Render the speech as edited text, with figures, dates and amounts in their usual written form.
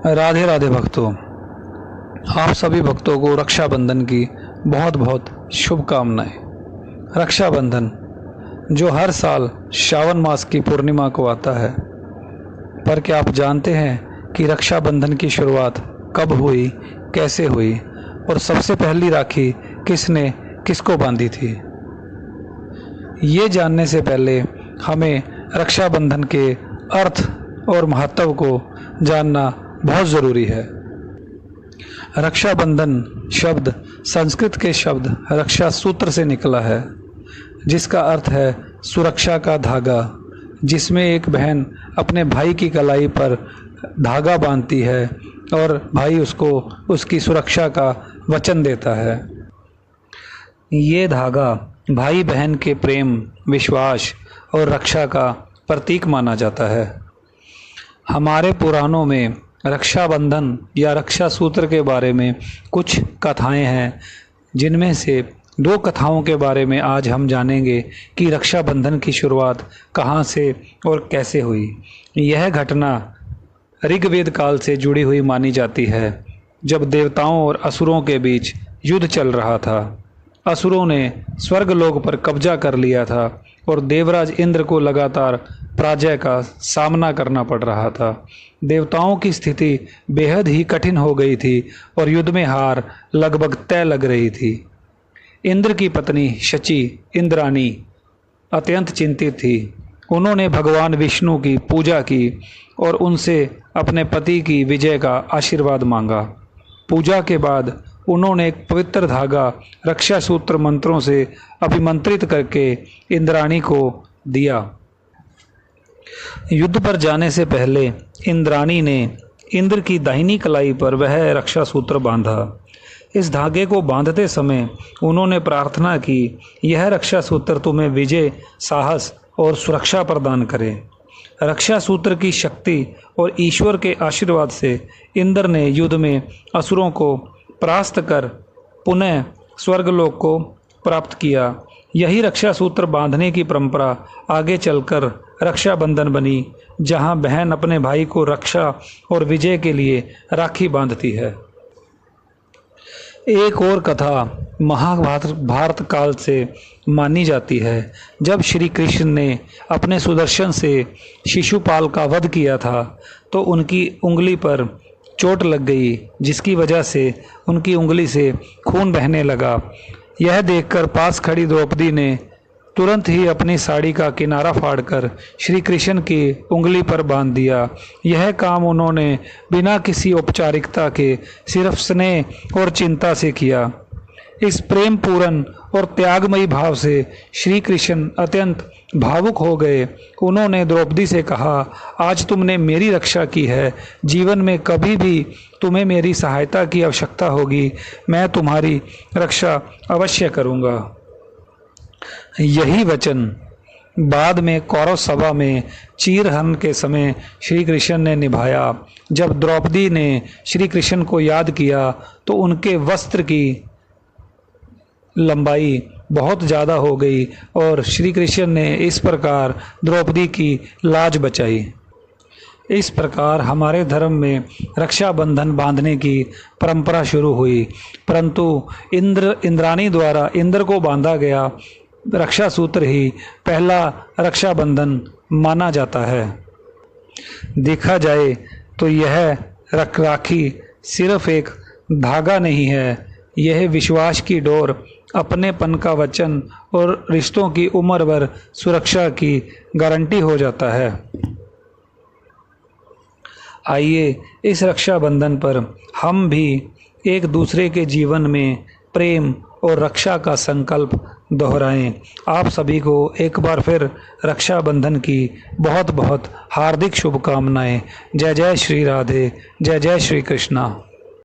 राधे राधे भक्तों, आप सभी भक्तों को रक्षाबंधन की बहुत बहुत शुभकामनाएं। रक्षाबंधन जो हर साल श्रावण मास की पूर्णिमा को आता है, पर क्या आप जानते हैं कि रक्षाबंधन की शुरुआत कब हुई, कैसे हुई और सबसे पहली राखी किसने किसको बांधी थी? ये जानने से पहले हमें रक्षाबंधन के अर्थ और महत्व को जानना बहुत ज़रूरी है। रक्षाबंधन शब्द संस्कृत के शब्द रक्षा सूत्र से निकला है, जिसका अर्थ है सुरक्षा का धागा, जिसमें एक बहन अपने भाई की कलाई पर धागा बांधती है और भाई उसको उसकी सुरक्षा का वचन देता है। ये धागा भाई बहन के प्रेम, विश्वास और रक्षा का प्रतीक माना जाता है। हमारे पुराणों में रक्षाबंधन या रक्षा सूत्र के बारे में कुछ कथाएं हैं, जिनमें से दो कथाओं के बारे में आज हम जानेंगे कि रक्षाबंधन की शुरुआत कहाँ से और कैसे हुई। यह घटना ऋग्वेद काल से जुड़ी हुई मानी जाती है, जब देवताओं और असुरों के बीच युद्ध चल रहा था। असुरों ने स्वर्गलोक पर कब्जा कर लिया था और देवराज इंद्र को लगातार पराजय का सामना करना पड़ रहा था। देवताओं की स्थिति बेहद ही कठिन हो गई थी और युद्ध में हार लगभग तय लग रही थी। इंद्र की पत्नी शची, इंद्राणी, अत्यंत चिंतित थी। उन्होंने भगवान विष्णु की पूजा की और उनसे अपने पति की विजय का आशीर्वाद मांगा। पूजा के बाद उन्होंने एक पवित्र धागा रक्षा सूत्र मंत्रों से अभिमंत्रित करके इंद्राणी को दिया। युद्ध पर जाने से पहले इंद्राणी ने इंद्र की दाहिनी कलाई पर वह रक्षा सूत्र बांधा। इस धागे को बांधते समय उन्होंने प्रार्थना की, यह रक्षा सूत्र तुम्हें विजय, साहस और सुरक्षा प्रदान करे। रक्षा सूत्र की शक्ति और ईश्वर के आशीर्वाद से इंद्र ने युद्ध में असुरों को परास्त कर पुनः स्वर्गलोक को प्राप्त किया। यही रक्षा सूत्र बांधने की परंपरा आगे चलकर रक्षाबंधन बनी, जहां बहन अपने भाई को रक्षा और विजय के लिए राखी बांधती है। एक और कथा महाभारत काल से मानी जाती है। जब श्री कृष्ण ने अपने सुदर्शन से शिशुपाल का वध किया था, तो उनकी उंगली पर चोट लग गई, जिसकी वजह से उनकी उंगली से खून बहने लगा। यह देखकर पास खड़ी द्रौपदी ने तुरंत ही अपनी साड़ी का किनारा फाड़कर श्री कृष्ण की उंगली पर बांध दिया। यह काम उन्होंने बिना किसी औपचारिकता के सिर्फ स्नेह और चिंता से किया। इस प्रेम पूर्ण और त्यागमयी भाव से श्री कृष्ण अत्यंत भावुक हो गए। उन्होंने द्रौपदी से कहा, आज तुमने मेरी रक्षा की है, जीवन में कभी भी तुम्हें मेरी सहायता की आवश्यकता होगी, मैं तुम्हारी रक्षा अवश्य करूँगा। यही वचन बाद में कौरव सभा में चीरहरण के समय श्री कृष्ण ने निभाया। जब द्रौपदी ने श्री कृष्ण को याद किया तो उनके वस्त्र की लंबाई बहुत ज़्यादा हो गई और श्री कृष्ण ने इस प्रकार द्रौपदी की लाज बचाई। इस प्रकार हमारे धर्म में रक्षाबंधन बांधने की परंपरा शुरू हुई, परंतु इंद्राणी द्वारा इंद्र को बांधा गया रक्षा सूत्र ही पहला रक्षाबंधन माना जाता है। देखा जाए तो यह राखी सिर्फ एक धागा नहीं है, यह विश्वास की डोर, अपनेपन का वचन और रिश्तों की उम्र भर सुरक्षा की गारंटी हो जाता है। आइए इस रक्षाबंधन पर हम भी एक दूसरे के जीवन में प्रेम और रक्षा का संकल्प दोहराएं। आप सभी को एक बार फिर रक्षाबंधन की बहुत बहुत हार्दिक शुभकामनाएं। जय जय श्री राधे, जय जय श्री कृष्णा।